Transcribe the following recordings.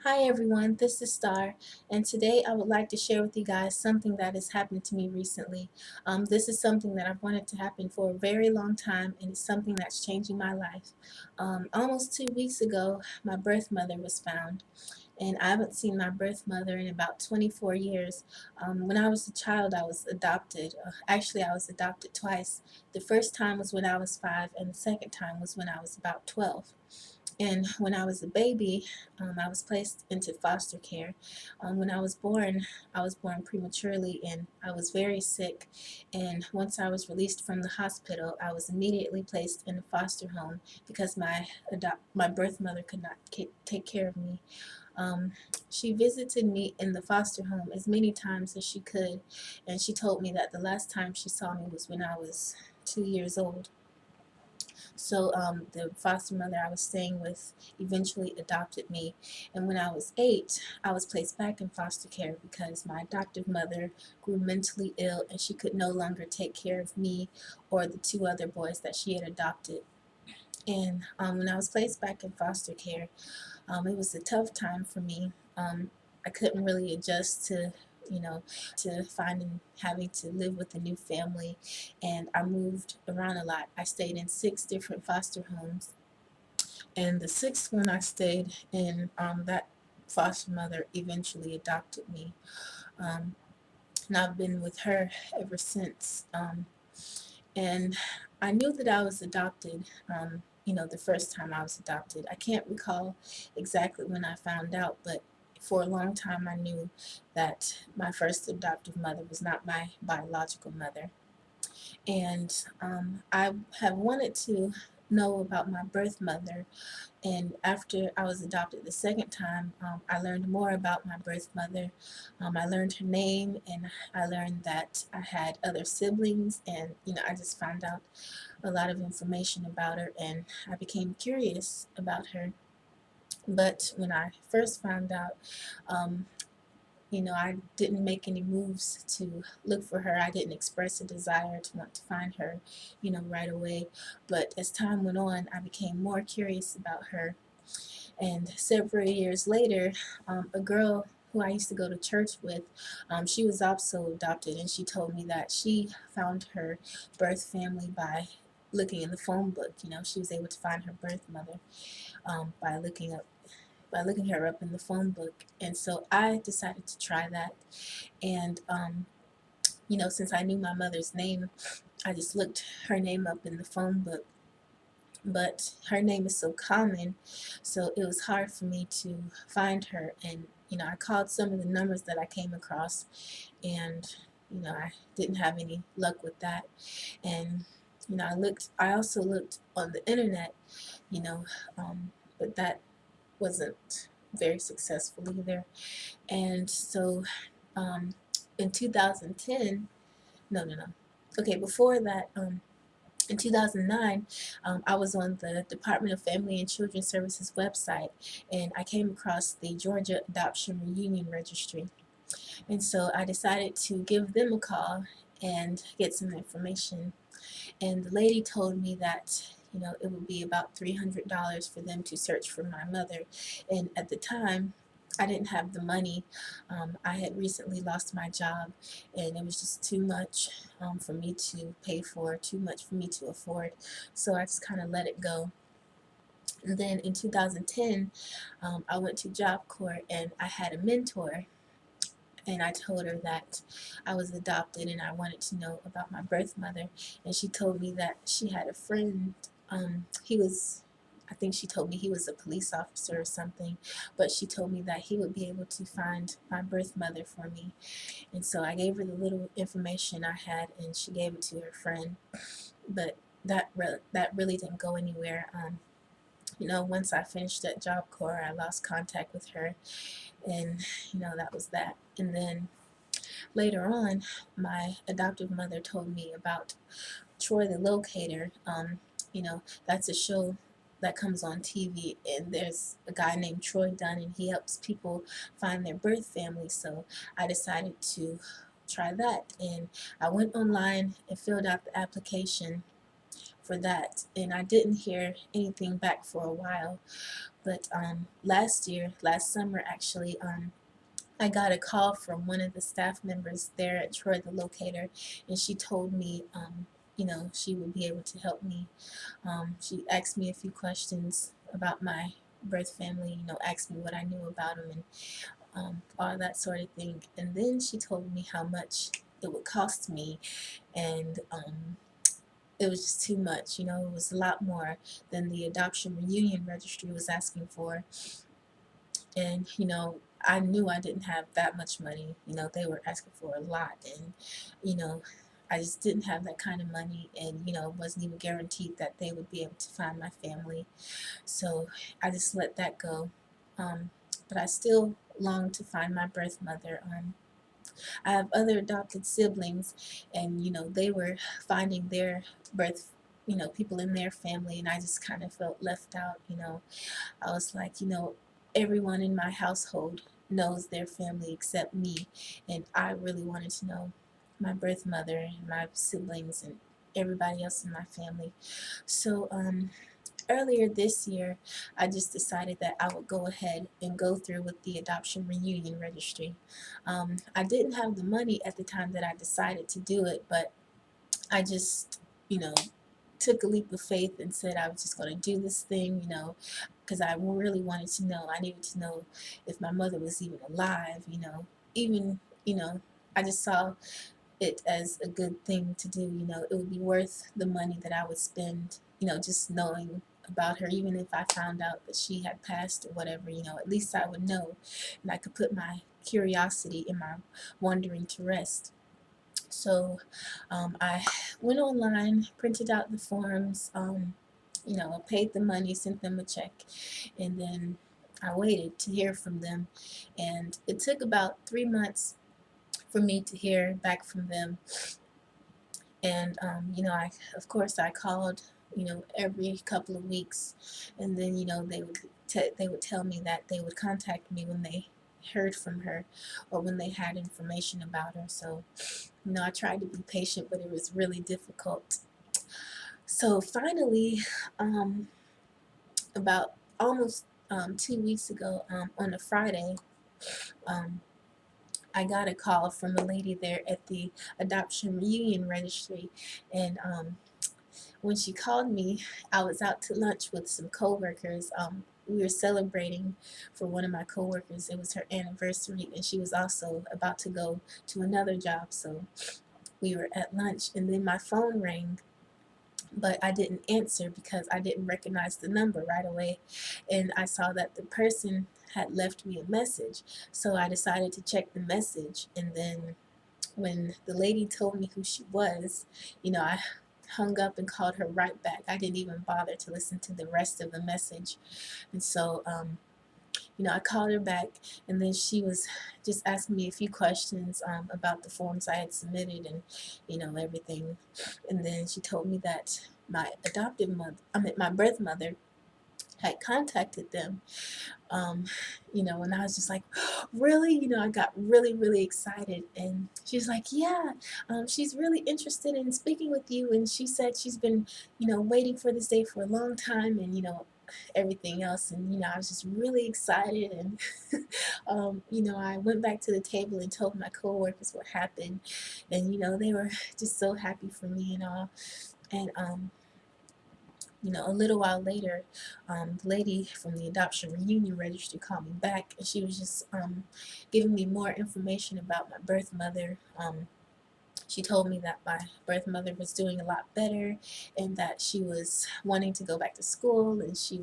Hi everyone, this is Star, and today I would like to share with you guys something that has happened to me recently. This is something that I've wanted to happen for a very long time, and it's something that's changing my life. Almost 2 weeks ago, my birth mother was found, and I haven't seen my birth mother in about 24 years. When I was a child, I was adopted. Actually, I was adopted twice. The first time was when I was 5, and the second time was when I was about 12. And when I was a baby, I was placed into foster care. When I was born prematurely and I was very sick. And once I was released from the hospital, I was immediately placed in a foster home because my birth mother could not take care of me. Um, she visited me in the foster home as many times as she could, and she told me that the last time she saw me was when I was 2 years old. So the foster mother I was staying with eventually adopted me. And when I was 8, I was placed back in foster care because my adoptive mother grew mentally ill and she could no longer take care of me or the two other boys that she had adopted. And when I was placed back in foster care, it was a tough time for me. I couldn't really adjust you know, to finding having to live with a new family, and I moved around a lot. I stayed in 6 different foster homes, and the sixth one I stayed in, that foster mother eventually adopted me, um, and I've been with her ever since. And I knew that I was adopted. The first time I was adopted. I can't recall exactly when I found out, but for a long time I knew that my first adoptive mother was not my biological mother. And I have wanted to know about my birth mother, and after I was adopted the second time, I learned more about my birth mother. I learned her name, and I learned that I had other siblings, and I just found out a lot of information about her, and I became curious about her. But when I first found out, um, I didn't make any moves to look for her. I didn't express a desire to want to find her, right away. But as time went on, I became more curious about her. And several years later, a girl who I used to go to church with, she was also adopted, and she told me that she found her birth family by looking in the phone book. She was able to find her birth mother by looking her up in the phone book. And so I decided to try that. And since I knew my mother's name, I just looked her name up in the phone book, but her name is so common, so it was hard for me to find her. And I called some of the numbers that I came across, and I didn't have any luck with that. And I also looked on the internet, you know but that wasn't very successful either. And so um, in 2010, no, okay, before that, in 2009, I was on the Department of Family and Children Services website, and I came across the Georgia Adoption Reunion Registry. And so I decided to give them a call and get some information. And the lady told me that, it would be about $300 for them to search for my mother. And at the time, I didn't have the money. I had recently lost my job, and it was just too much for me to pay for, too much for me to afford. So I just kind of let it go. And then in 2010, I went to Job Corps, and I had a mentor, and I told her that I was adopted and I wanted to know about my birth mother. And she told me that she had a friend. I think she told me he was a police officer or something, but she told me that he would be able to find my birth mother for me. And so I gave her the little information I had, and she gave it to her friend. But that really didn't go anywhere. Once I finished at Job Corps, I lost contact with her, and that was that. And then later on, my adoptive mother told me about Troy the Locator. That's a show that comes on TV, and there's a guy named Troy Dunn, and he helps people find their birth family. So I decided to try that, and I went online and filled out the application for that, and I didn't hear anything back for a while. But last summer actually, I got a call from one of the staff members there at Troy the Locator, and she told me, she would be able to help me. She asked me a few questions about my birth family, asked me what I knew about them, and all that sort of thing. And then she told me how much it would cost me, and it was just too much. It was a lot more than the adoption reunion registry was asking for. And I knew I didn't have that much money. They were asking for a lot, and you know I just didn't have that kind of money, and it wasn't even guaranteed that they would be able to find my family. So I just let that go. But I still long to find my birth mother. I have other adopted siblings, and they were finding their birth, people in their family, and I just kind of felt left out. I was like, everyone in my household knows their family except me, and I really wanted to know my birth mother and my siblings and everybody else in my family. So earlier this year, I just decided that I would go ahead and go through with the adoption reunion registry. I didn't have the money at the time that I decided to do it, but I just, took a leap of faith and said I was just going to do this thing, because I really wanted to know. I needed to know if my mother was even alive, even, I just saw it as a good thing to do. It would be worth the money that I would spend, just knowing about her. Even if I found out that she had passed or whatever, at least I would know, and I could put my curiosity and my wondering to rest. So I went online, printed out the forms, paid the money, sent them a check, and then I waited to hear from them. And it took about 3 months for me to hear back from them. And of course I called, every couple of weeks, and then they would tell me that they would contact me when they heard from her or when they had information about her. So I tried to be patient, but it was really difficult. So finally, about almost 2 weeks ago, on a Friday, um, I got a call from a lady there at the adoption reunion registry, and when she called me, I was out to lunch with some coworkers. We were celebrating for one of my coworkers. It was her anniversary, and she was also about to go to another job. So we were at lunch, and then my phone rang, but I didn't answer because I didn't recognize the number right away, and I saw that the person had left me a message. So I decided to check the message, and then when the lady told me who she was, I hung up and called her right back. I didn't even bother to listen to the rest of the message. And so I called her back, and then she was just asking me a few questions about the forms I had submitted, and everything. And then she told me that my birth mother had contacted them. um, and I was just like, really? I got really, really excited. And she was like, yeah, she's really interested in speaking with you. And she said she's been, waiting for this day for a long time, and, everything else. And, I was just really excited. And, I went back to the table and told my coworkers what happened. And, they were just so happy for me and all. And, a little while later, the lady from the adoption reunion registry called me back, and she was just giving me more information about my birth mother. She told me that my birth mother was doing a lot better, and that she was wanting to go back to school, and she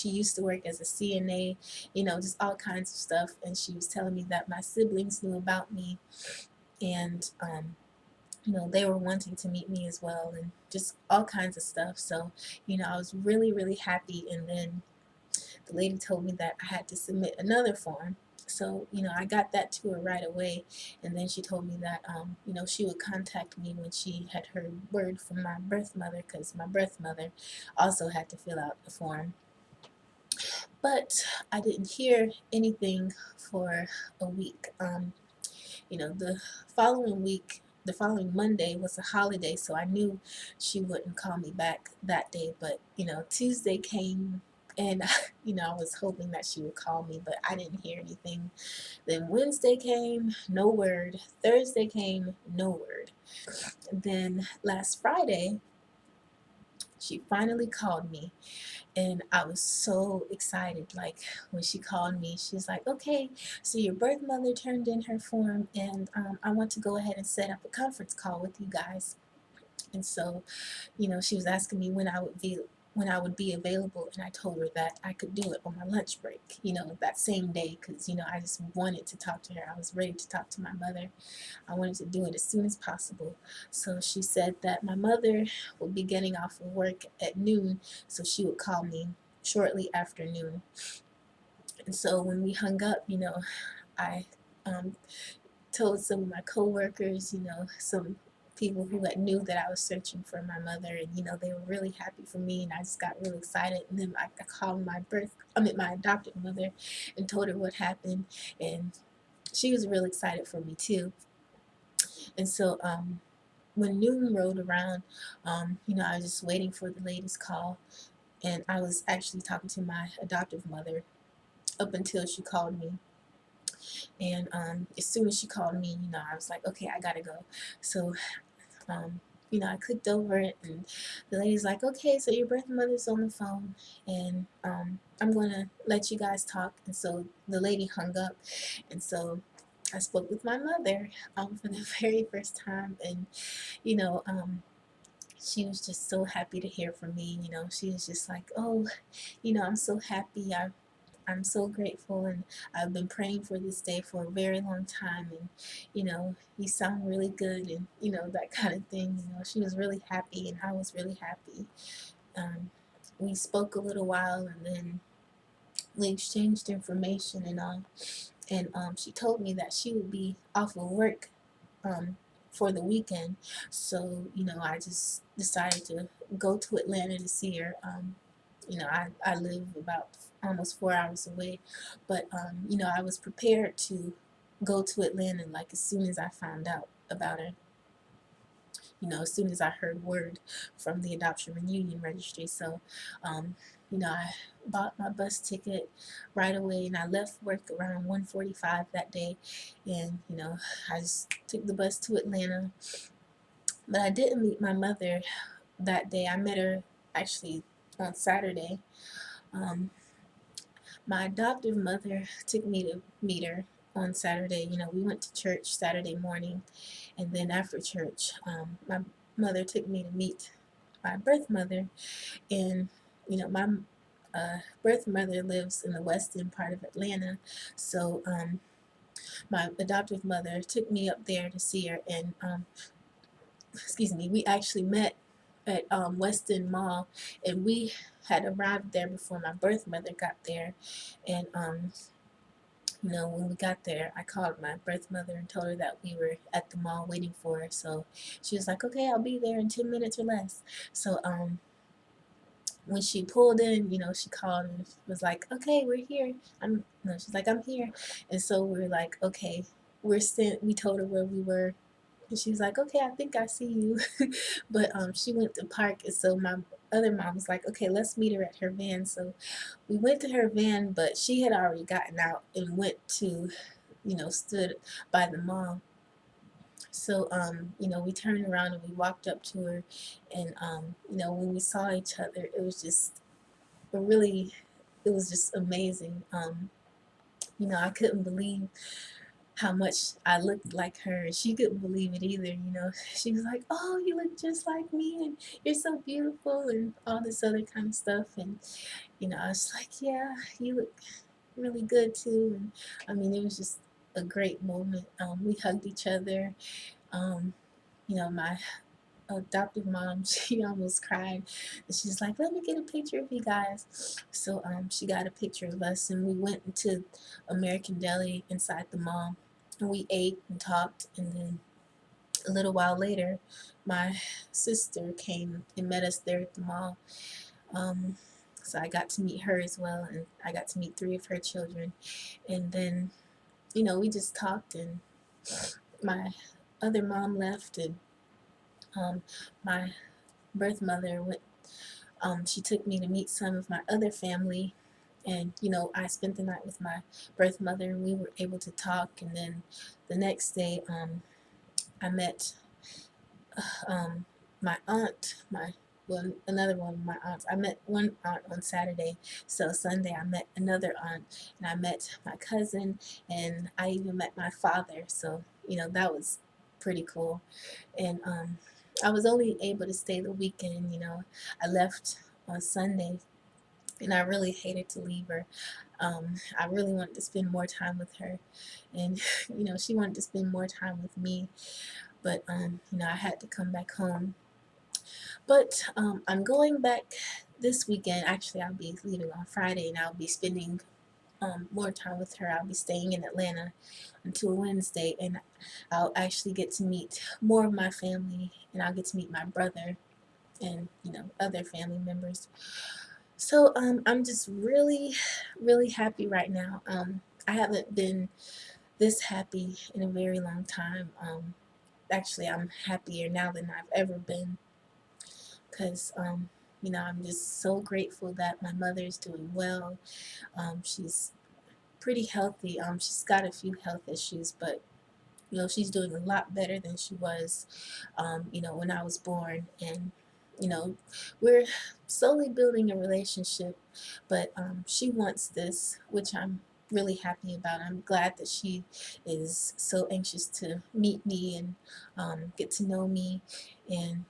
used to work as a CNA, just all kinds of stuff. And she was telling me that my siblings knew about me, and they were wanting to meet me as well, and just all kinds of stuff. So, I was really, really happy. And then the lady told me that I had to submit another form. So, I got that to her right away. And then she told me that, she would contact me when she had heard word from my birth mother, because my birth mother also had to fill out the form. But I didn't hear anything for a week. The following week, the following Monday was a holiday, so I knew she wouldn't call me back that day. But Tuesday came, And I was hoping that she would call me, but I didn't hear anything. Then Wednesday came, no word. Thursday came, no word. Then last Friday, she finally called me, and I was so excited. Like, when she called me, she was like, okay, so your birth mother turned in her form, and I want to go ahead and set up a conference call with you guys. And so, she was asking me when I would be available, and I told her that I could do it on my lunch break, that same day, because I just wanted to talk to her. I was ready to talk to my mother. I wanted to do it as soon as possible. So she said that my mother would be getting off of work at noon, so she would call me shortly after noon. And so when we hung up, I um, told some of my coworkers, some people who had knew that I was searching for my mother, and they were really happy for me, and I just got really excited. And then I called my adopted mother, and told her what happened, and she was really excited for me too. And so when noon rolled around, I was just waiting for the lady's call, and I was actually talking to my adoptive mother up until she called me. And as soon as she called me, I was like, okay, I gotta go. So I clicked over it, and the lady's like, okay, so your birth mother's on the phone, and I'm gonna let you guys talk. And so the lady hung up, and so I spoke with my mother for the very first time, and you know, um, she was just so happy to hear from me. She was just like, oh, I'm so happy. I'm so grateful, and I've been praying for this day for a very long time, and you sound really good, and that kind of thing. She was really happy, and I was really happy. Um, we spoke a little while, and then we exchanged information and all. And she told me that she would be off of work um, for the weekend. So, I just decided to go to Atlanta to see her. I live about almost 4 hours away, but, I was prepared to go to Atlanta like as soon as I found out about her. As soon as I heard word from the Adoption Reunion Registry. So, I bought my bus ticket right away, and I left work around 1:45 that day, and I just took the bus to Atlanta. But I didn't meet my mother that day. I met her actually on Saturday. Um, my adoptive mother took me to meet her on Saturday. We went to church Saturday morning, and then after church, my mother took me to meet my birth mother. And my birth mother lives in the western part of Atlanta, so my adoptive mother took me up there to see her, and excuse me, we actually met at Weston Mall, and we had arrived there before my birth mother got there. And when we got there, I called my birth mother and told her that we were at the mall waiting for her. So she was like, okay, I'll be there in 10 minutes or less. So when she pulled in, she called and was like, okay, we're here. She's like, I'm here. And so we're like, okay, we told her where we were. And she was like, okay, I think I see you. But she went to park. And so my other mom was like, okay, let's meet her at her van. So we went to her van, but she had already gotten out and went to, stood by the mall. So, we turned around and we walked up to her, and, when we saw each other, it was just amazing. I couldn't believe how much I looked like her, and she couldn't believe it either. She was like, "Oh, you look just like me, and you're so beautiful," and all this other kind of stuff. And I was like, "Yeah, you look really good too." And it was just a great moment. We hugged each other. Um, my adoptive mom, she almost cried. And she's like, let me get a picture of you guys. So she got a picture of us, and we went into American Deli inside the mall, and we ate and talked. And then a little while later, my sister came and met us there at the mall. Um, so I got to meet her as well, and I got to meet 3 of her children. And then, we just talked, and my other mom left, and my birth mother went She took me to meet some of my other family, and I spent the night with my birth mother, and we were able to talk. And then the next day, I met um, my aunt, another one of my aunts. I met one aunt on Saturday, so Sunday I met another aunt, and I met my cousin, and I even met my father. So that was pretty cool. And I was only able to stay the weekend. I left on Sunday, and I really hated to leave her. I really wanted to spend more time with her, and she wanted to spend more time with me. But I had to come back home. But I'm going back this weekend. Actually, I'll be leaving on Friday, and I'll be spending more time with her. I'll be staying in Atlanta until Wednesday, and I'll actually get to meet more of my family, and I'll get to meet my brother and other family members. So I'm just really, really happy right now. I haven't been this happy in a very long time. Actually, I'm happier now than I've ever been, because I'm just so grateful that my mother is doing well. She's pretty healthy. She's got a few health issues, but she's doing a lot better than she was, when I was born. And you know, we're slowly building a relationship, but she wants this, which I'm really happy about. I'm glad that she is so anxious to meet me and get to know me, and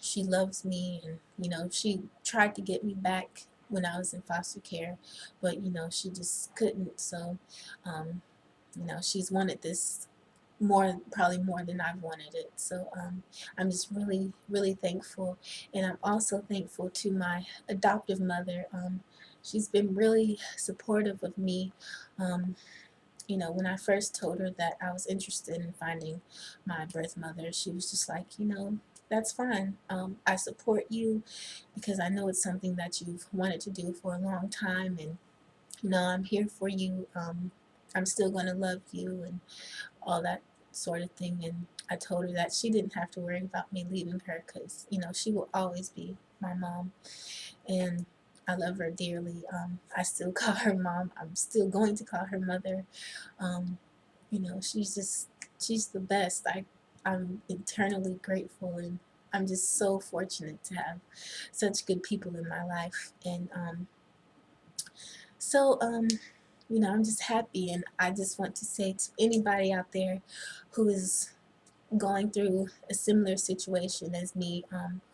she loves me. And she tried to get me back when I was in foster care, but she just couldn't. So she's wanted this more, probably more than I've wanted it. So I'm just really, really thankful. And I'm also thankful to my adoptive mother. She's been really supportive of me. um, when I first told her that I was interested in finding my birth mother, she was just like, that's fine. I support you because I know it's something that you've wanted to do for a long time, and I'm here for you. I'm still going to love you and all that sort of thing. And I told her that she didn't have to worry about me leaving her, because she will always be my mom, and I love her dearly. I still call her mom. I'm still going to call her mother. um, she's the best. I'm eternally grateful, and I'm just so fortunate to have such good people in my life. And so I'm just happy, and I just want to say to anybody out there who is going through a similar situation as me,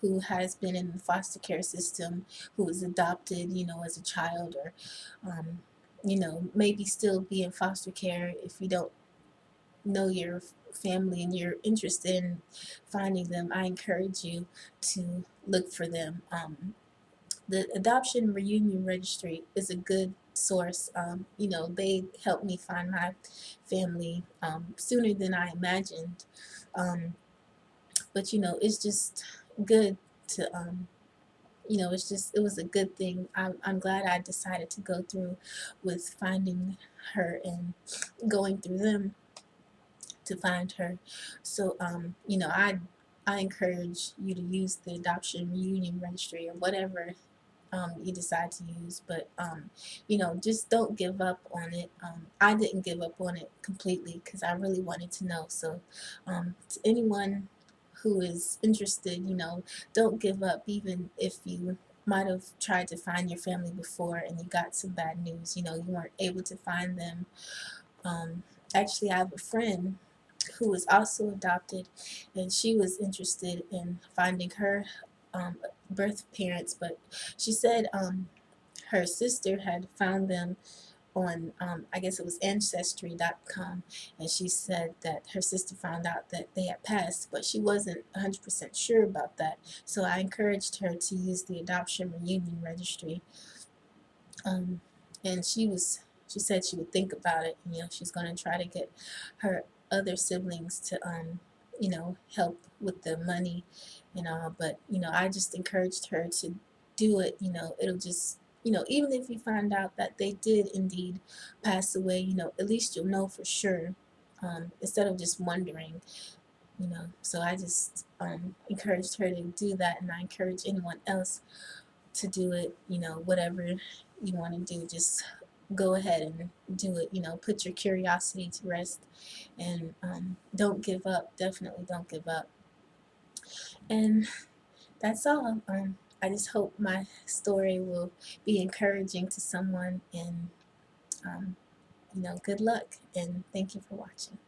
who has been in the foster care system, who was adopted, as a child, or maybe still be in foster care. If you don't know your family and you're interested in finding them, I encourage you to look for them. The Adoption Reunion Registry is a good source. They helped me find my family sooner than I imagined. Um, but it's just good to it was a good thing. I'm glad I decided to go through with finding her and going through them to find her. So I encourage you to use the Adoption Reunion Registry or whatever you decide to use. But just don't give up on it. I didn't give up on it completely because I really wanted to know. So to anyone who is interested, don't give up, even if you might have tried to find your family before and you got some bad news. You weren't able to find them. um, Actually, I have a friend who was also adopted, and she was interested in finding her birth parents, but she said her sister had found them on, I guess it was Ancestry.com, and she said that her sister found out that they had passed, but she wasn't 100% sure about that. So I encouraged her to use the Adoption Reunion Registry. um, and she said she would think about it. She's going to try to get her other siblings to help with the money and all. But I just encouraged her to do it. It'll just, even if you find out that they did indeed pass away, at least you'll know for sure, instead of just wondering. So I just encouraged her to do that, and I encourage anyone else to do it. Whatever you want to do, just go ahead and do it. Put your curiosity to rest, and don't give up. Definitely don't give up. And that's all. I just hope my story will be encouraging to someone, and good luck, and thank you for watching.